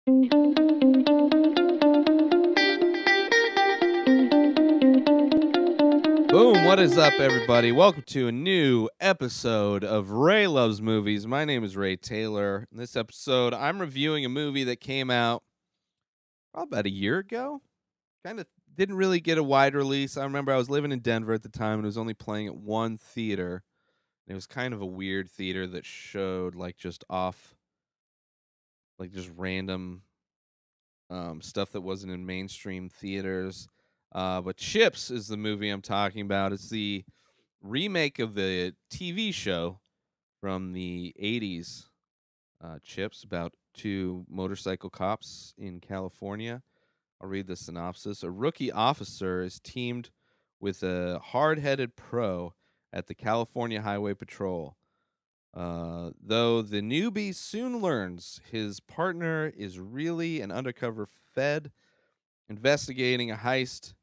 Boom, what is up, everybody? Welcome to a new episode of Ray Loves Movies. My name is Ray Taylor. In this episode, I'm reviewing a movie that came out probably about a year ago. Kind of didn't really get a wide release. I remember I was living in Denver at the time and it was only playing at one theater. And it was kind of a weird theater that showed like just random stuff that wasn't in mainstream theaters. But Chips is the movie I'm talking about. It's the remake of the TV show from the 80s, Chips, about two motorcycle cops in California. I'll read the synopsis. A rookie officer is teamed with a hard-headed pro at the California Highway Patrol. Though the newbie soon learns his partner is really an undercover fed investigating a heist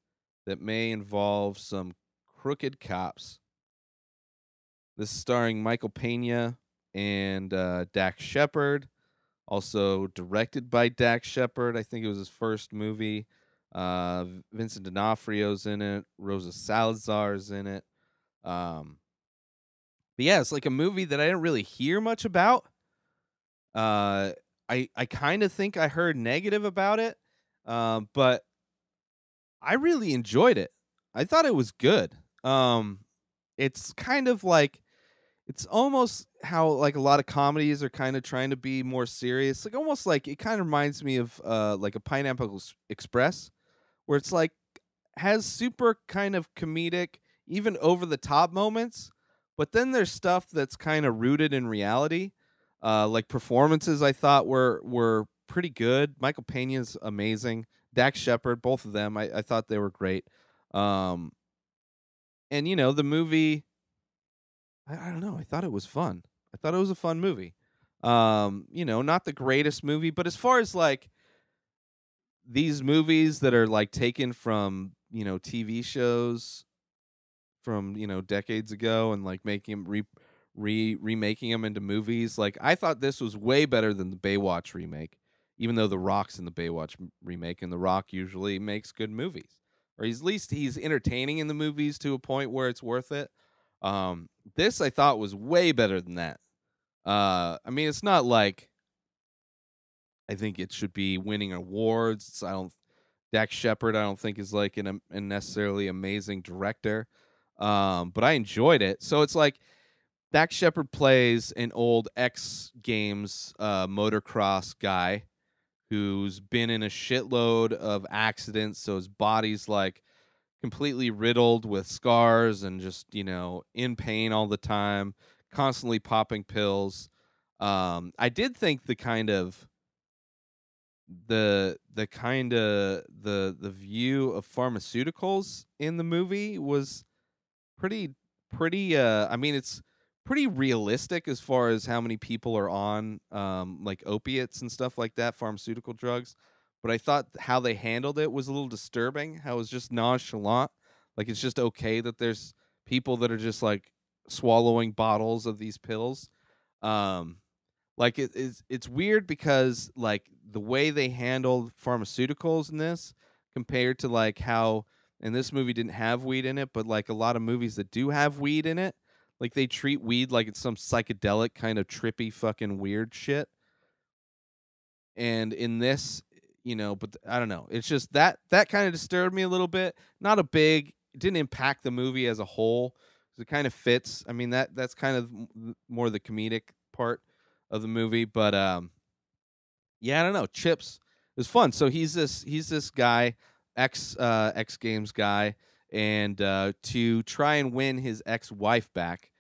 that may involve some crooked cops. This is starring Michael Peña and Dax Shepard. Also directed by Dax Shepard. I think it was his first movie. Vincent D'Onofrio's in it. Rosa Salazar's in it. But yeah, it's like a movie that I didn't really hear much about. I kind of think I heard negative about it, but I really enjoyed it. I thought it was good. It's kind of like it's almost how like a lot of comedies are kind of trying to be more serious. Like almost like it kind of reminds me of like a Pineapple Express, where it's like has super kind of comedic, even over the top moments, but then there's stuff that's kind of rooted in reality. Like performances, I thought were pretty good. Michael Peña's amazing. Dax Shepard, both of them, I thought they were great. And you know the movie. I don't know. I thought it was fun. I thought it was a fun movie. You know, not the greatest movie, but as far as like these movies that are like taken from, you know, TV shows from, you know, decades ago and like making them remaking them into movies, like I thought this was way better than the Baywatch remake, even though The Rock's in the Baywatch remake and The Rock usually makes good movies. Or at least he's entertaining in the movies to a point where it's worth it. This I thought was way better than that. I mean, it's not like I think it should be winning awards. I don't. Dax Shepard, I don't think is like a necessarily amazing director. But I enjoyed it. So it's like Dax Shepard plays an old X Games motocross guy who's been in a shitload of accidents, so his body's like completely riddled with scars and just, you know, in pain all the time, constantly popping pills. I did think the kind of the view of pharmaceuticals in the movie was pretty I mean it's pretty realistic as far as how many people are on like opiates and stuff like that, pharmaceutical drugs. But I thought how they handled it was a little disturbing. How it was just nonchalant. Like it's just okay that there's people that are just like swallowing bottles of these pills. Um like it's weird because like the way they handled pharmaceuticals in this compared to like how and this movie didn't have weed in it, but like a lot of movies that do have weed in it, like they treat weed like it's some psychedelic kind of trippy fucking weird shit. And in this, you know, but I don't know. It's just that kind of disturbed me a little bit. Not a big, it didn't impact the movie as a whole. It kind of fits. I mean that's kind of more the comedic part of the movie, but yeah, I don't know. Chips is fun. So he's this guy, X Games guy, and to try and win his ex-wife back,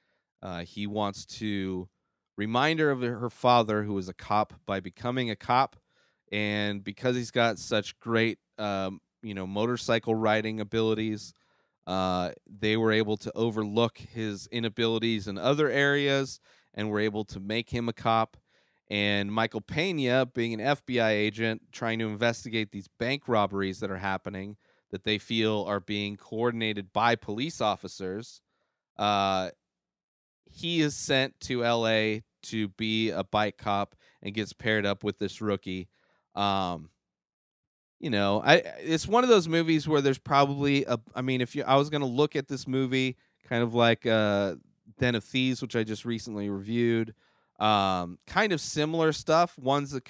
he wants to remind her of her father, who was a cop, by becoming a cop, and because he's got such great, you know, motorcycle riding abilities, they were able to overlook his inabilities in other areas and were able to make him a cop. And Michael Peña, being an FBI agent, trying to investigate these bank robberies that are happening that they feel are being coordinated by police officers, he is sent to LA to be a bike cop and gets paired up with this rookie. Um, it's one of those movies where there's probably I mean, if I was gonna look at this movie kind of like Den of Thieves, which I just recently reviewed, kind of similar stuff. One's a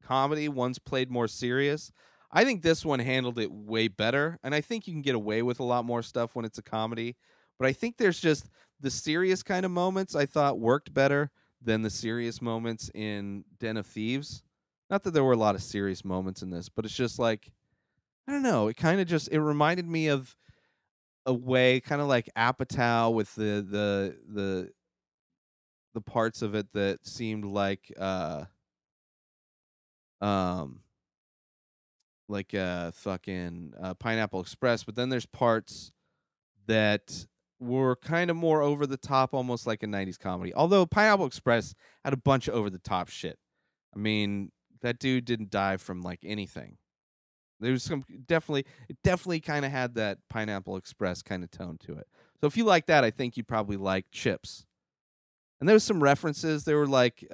comedy, one's played more serious. I think this one handled it way better, and I think you can get away with a lot more stuff when it's a comedy. But I think there's just the serious kind of moments I thought worked better than the serious moments in Den of Thieves. Not that there were a lot of serious moments in this, but it's just like I don't know. It kind of just it reminded me of a way, kind of like Apatow with the parts of it that seemed um fucking Pineapple Express, but then there's parts that were kind of more over the top, almost like a 90s comedy. Although Pineapple Express had a bunch of over the top shit. I mean, that dude didn't die from like anything. There was some it definitely kind of had that Pineapple Express kind of tone to it. So if you like that, I think you'd probably like Chips. And there was some references. There was like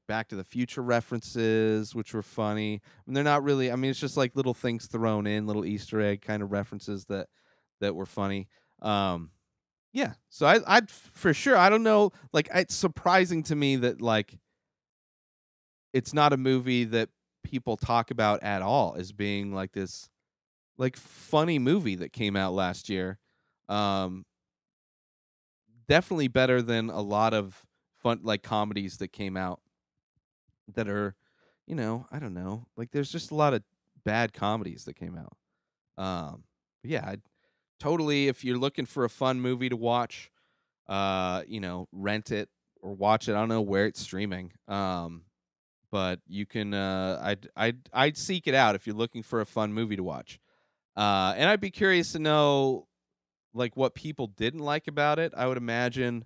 Back to the Future references, which were funny. And they're not really. I mean, it's just like little things thrown in, little Easter egg kind of references that were funny. Yeah. So I'd for sure. I don't know. Like, it's surprising to me that like it's not a movie that people talk about at all as being like this like funny movie that came out last year. Um, Definitely better than a lot of fun like comedies that came out that are, I don't know. Like there's just a lot of bad comedies that came out. Yeah, I'd totally if you're looking for a fun movie to watch, rent it or watch it. I don't know where it's streaming. But you can I'd seek it out if you're looking for a fun movie to watch. And I'd be curious to know like what people didn't like about it. I would imagine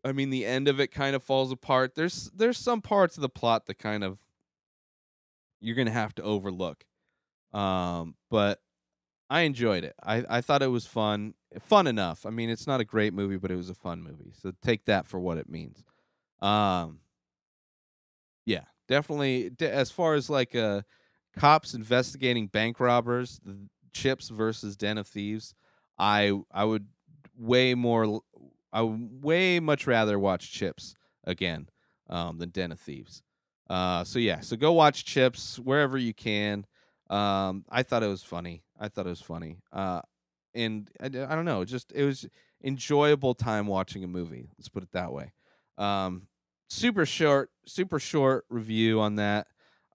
I mean the end of it kind of falls apart. There's some parts of the plot that kind of you're going to have to overlook. But I enjoyed it. I thought it was fun enough. I mean, it's not a great movie, but it was a fun movie. So take that for what it means. Um Yeah, definitely. As far as like cops investigating bank robbers, the Chips versus Den of Thieves, I would way more. I would way much rather watch Chips again than Den of Thieves. So yeah, so go watch Chips wherever you can. I thought it was funny. And I don't know, it was enjoyable time watching a movie. Let's put it that way. Um, super short review on that.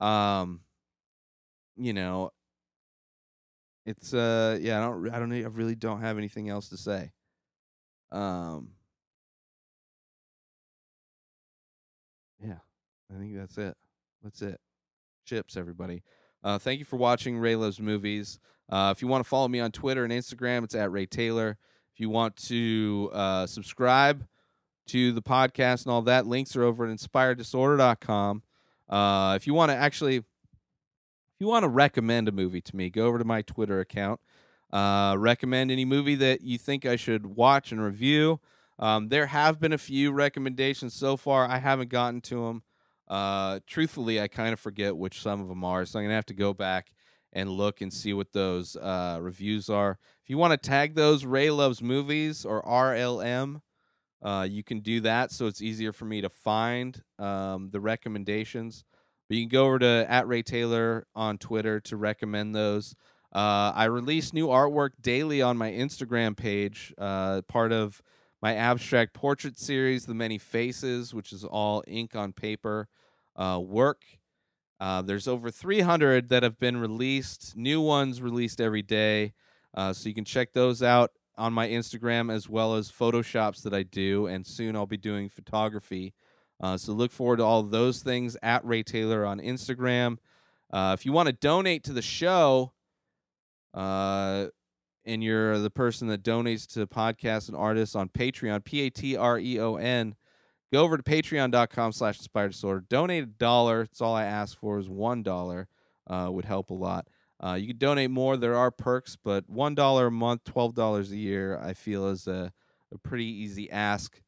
Um, you know, it's yeah, I don't know, I really don't have anything else to say. Um, yeah, I think that's it. That's it. Chips, everybody. Thank you for watching Ray Loves Movies. If you want to follow me on Twitter and Instagram, it's at Ray Taylor. If you want to subscribe to the podcast and all that, links are over at inspireddisorder.com. If you want to recommend a movie to me, go over to my Twitter account. Recommend any movie that you think I should watch and review. There have been a few recommendations so far. I haven't gotten to them. Truthfully, I kind of forget which some of them are, so I'm going to have to go back and look and see what those reviews are. If you want to tag those Ray Loves Movies or RLM, you can do that, so it's easier for me to find the recommendations. But you can go over to @RayTaylor on Twitter to recommend those. I release new artwork daily on my Instagram page, part of my abstract portrait series, The Many Faces, which is all ink on paper work. There's over 300 that have been released, new ones released every day. So you can check those out on my Instagram as well as Photoshops that I do, and soon I'll be doing photography. So look forward to all of those things at Ray Taylor on Instagram. If you want to donate to the show, and you're the person that donates to podcasts and artists on Patreon, Patreon, go over to patreon.com/inspired disorder. Donate $1. It's all I ask for is $1. Would help a lot. You can donate more. There are perks, but $1 a month, $12 a year, I feel is a pretty easy ask.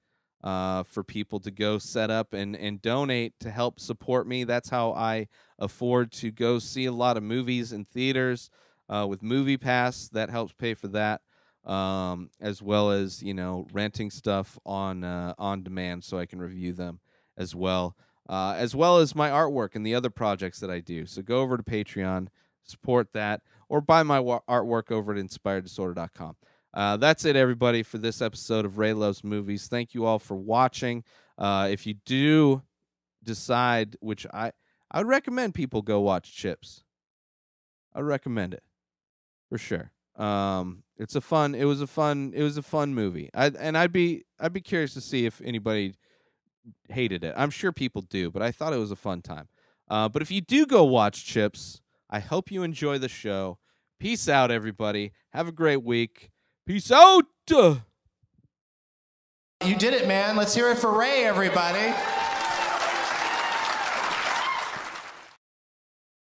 for people to go set up and donate to help support me. That's how I afford to go see a lot of movies in theaters with Movie Pass. That helps pay for that, as well as, you know, renting stuff on demand so I can review them as well as my artwork and the other projects that I do. So go over to Patreon, support that, or buy my artwork over at inspireddisorder.com. That's it, everybody, for this episode of Ray Loves Movies. Thank you all for watching. If you do decide, which I would recommend people go watch Chips. I would recommend it for sure. It was a fun movie. I'd be curious to see if anybody hated it. I'm sure people do, but I thought it was a fun time. But if you do go watch Chips, I hope you enjoy the show. Peace out, everybody. Have a great week. Peace out. You did it, man. Let's hear it for Ray, everybody.